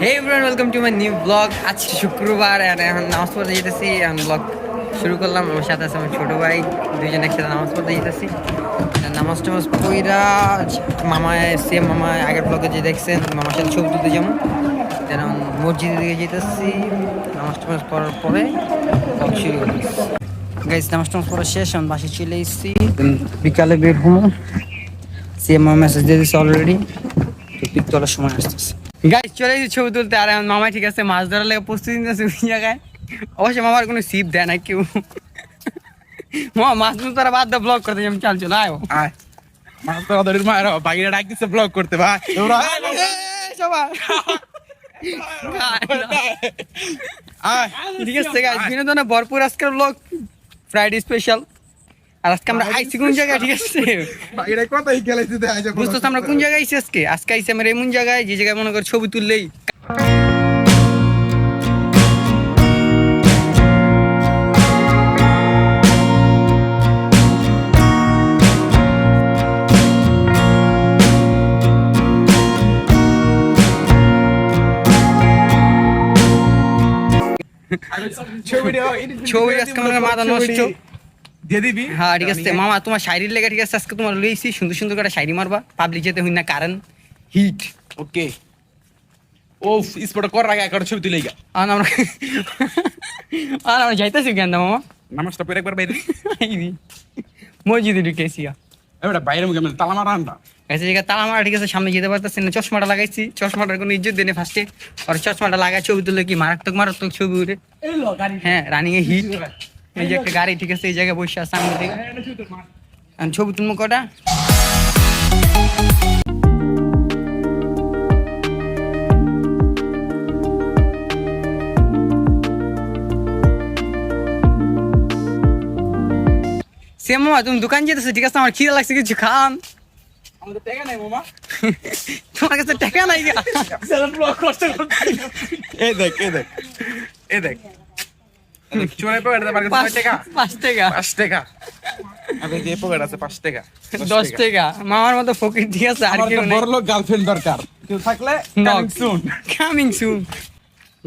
Hey everyone, welcome to my new vlog. আজকে শুক্রবার আর এখন নামাজ পড়তে যেতেছি। এখন ব্লগ শুরু করলাম। আমার সাথে আছে আমার ছোটো ভাই, দুইজন একসাথে নামাজ পড়তে যেতেছি। নামাজ টামাজ পড়া মামায় সেম মামায় আগের ব্লগে যে দেখছেন মামার সাথে ছবি তুলতে যেমন যেমন মসজিদের দিকে যেতেছি। নামাজ টামাজ পড়ার পরে ব্লগ শুরু করতেছি। গাইস নামাজ টামাজ পড়া শেষ, এখন বাসায় চলে এসেছি। বিকালে বের হবো। সেম মামা মেসেজ দিয়ে দিচ্ছে অলরেডি, তো পিক তোলার সময় আসতেছে। গাইস চলে এসেছি ছবি তুলতে। আর এখন মামা ঠিক আছে মাছ ধরার লেগে প্রস্তুতি নিতেছে ওই জায়গায়। অবশ্য মামার কোনো সিপ দেয় না কেউ। মামা মাছ তারা বাদ ব্লগ করতে আমি চাল চলে আয় মাছ ধরা ধরে মায়ের বাইরে ডাক দিচ্ছে ব্লগ করতে ভাই সবাই ঠিক আছে গাইস, বিনোদনে ভরপুর আজকের ব্লগ, ফ্রাইডে স্পেশাল। আর আজকে আমরা আইসি কোন জায়গায় ঠিক আছে বাইরে কথাই খেলাইতে দেয় বুঝতেছ আমরা কোন জায়গায় আইসি আজকে আইসি আমরা এমন জায়গায় যে জায়গায় মনে কর ছবি তুললেই ছবি আজকে আমার মাথা নষ্ট দিয়ে দিবি। হ্যাঁ ঠিক আছে মামা, তোমার শাড়ির লেগে ঠিক আছে আজকে তোমার লইছি সুন্দর সুন্দর করে শাড়ি মারবা, পাবলিক যেতে হই না কারণ হিট। ওকে ও স্পট কর আগে একটা ছবি তুলে গা আর আমরা যাইতেছি কেন মামা নামাজটা পড়ে একবার বাইরে মসজিদে ঢুকেছি। এবারে বাইরে মুখে মানে তালা মারা আনটা এসে জায়গায় তালা মারা ঠিক আছে, সামনে যেতে পারতেছি না। চশমাটা লাগাইছি, চশমাটার কোনো ইজ্জত দেনে ফার্স্টে। আর চশমাটা লাগাই ছবি তুললে কি মারাত্মক মারাত্মক ছবি উঠে। হ্যাঁ রানিং এ হিট। এই যে একটা গাড়ি ঠিক আছে এই জায়গায় বসে আছে সামনে থেকে, ছবি তুলবো কটা। সে মামা তুমি দোকান যেতেছো ঠিক আছে, আমার খিদে লাগছে কিছু খান। আমাদের টাকা নাই মামা, তোমার কাছে টাকা নাই গা? ব্লগ করতে এই দেখ এই দেখ এই দেখ চোরে পকেটে আমার কাছে 5 টাকা 5 টাকা 5 টাকা আমি যে পকেট আছে 5 টাকা 10 টাকা মামার মতো ফকির ঠিক আছে। আর কি বড় লোক গার্লফ্রেন্ড দরকার কেউ থাকলে কামিং সুন।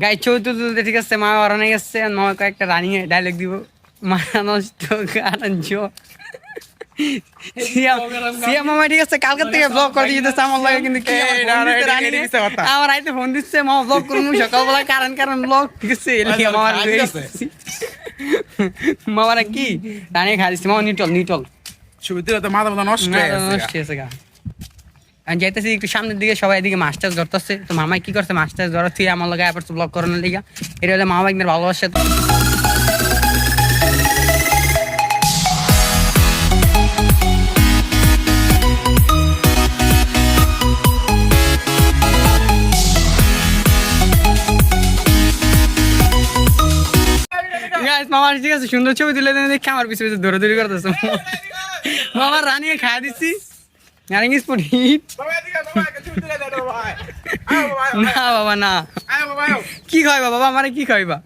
গাই ছবি তুলতে ঠিক আছে মামা অনেক গেছে, মামা কয়েকটা রানিং এ ডায়লগ দিব। মারা নষ্ট কারণ মামা ঠিক আছে কালকে থেকে ব্লগ করে দিতেছে আমার লাগে, কিন্তু আমার আইতে ফোন দিচ্ছে মামা ব্লগ করুন সকালবেলা কারণ কারণ ব্লগ ঠিক আছে। মামারা কি রানি খাই দিচ্ছে মামা নিটল নিটল ছবি তুলে তো মাথা মাথা নষ্ট হয়ে গেছে গা। আমি যাইতেছি একটু সামনের দিকে, সবাই এদিকে মাছ টাছ ধরতেছে। তো মামাই কি করছে মাছ টাছ ধরা তুই আমার লগে আবার ব্লগ করানোর লিগা। এটা হলে মামা একদিন ভালোবাসে। মামা ঠিক আছে সুন্দর ছবি তুলে দেখে আমার পিছনে পিছনে দৌড়াদৌড়ি করতেছে। মামার রানিয়ে খাওয়া দিচ্ছি রানিং স্পট হিট। না বাবা না, কি খাইবা বাবা আমার কি খাইবা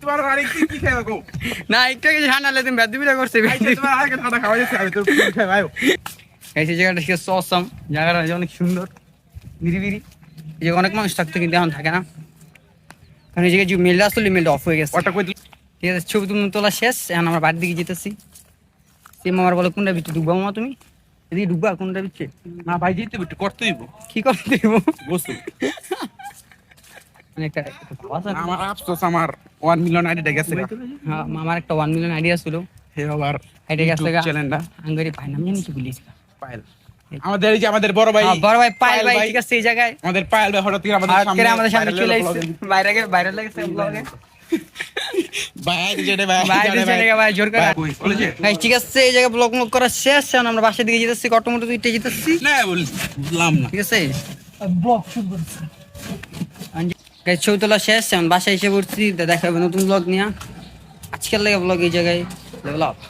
না একটু আগে ঠান্ডা লেগে তুমি বেদবিটা করছে। এই জায়গাটা ঠিক আছে অসাম, জায়গাটা অনেক সুন্দর নিরিবিরি। এই জায়গায় অনেক মানুষ থাকতো কিন্তু এখন থাকে না, কারণ এই জায়গায় যে মেলটা আসলে মেলটা অফ হয়ে গেছে। ঠিক আছে ছবি তুমি তোলা শেষ, এখন আমরা বাড়ির দিকে যেতেছি। সে মামার বলে কোনটা বিচ্ছে ডুববা মামা তুমি এদিকে ডুববা কোনটা বিচ্ছে না ভাই যেতে বিট্টু করতে দিব কি করতে দিব বস্তু একটা আমার আফসোস আমার 1 মিলিয়ন আইডিটা গেছে হ্যাঁ মামার একটা 1 মিলিয়ন আইডিয়া ছিল, হে আবার আইডিয়া গেছে চ্যানেলটা আঙ্গারি পাই নাম জানি কি বলিস পায়েল আমাদের এই যে আমাদের বড় ভাই পায়েল ভাই ঠিক আছে এই জায়গায় আমাদের পায়েল ভাই হঠাৎ করে আমাদের সামনে চলে আসছে। বাইরে লাগছে ব্লগে ঠিক আছে এই জায়গায় ব্লগ মুখ করা শেষ। আমরা বাসার দিকে যেতেছি, কটমটো দুইটা যেতেছি ঠিক আছে। ছবি তোলা শেষ, এখন বাসায় এসে পড়ছি, দেখা হবে নতুন ব্লগ নিয়ে। আজকের লাগে ব্লগ এই জায়গায়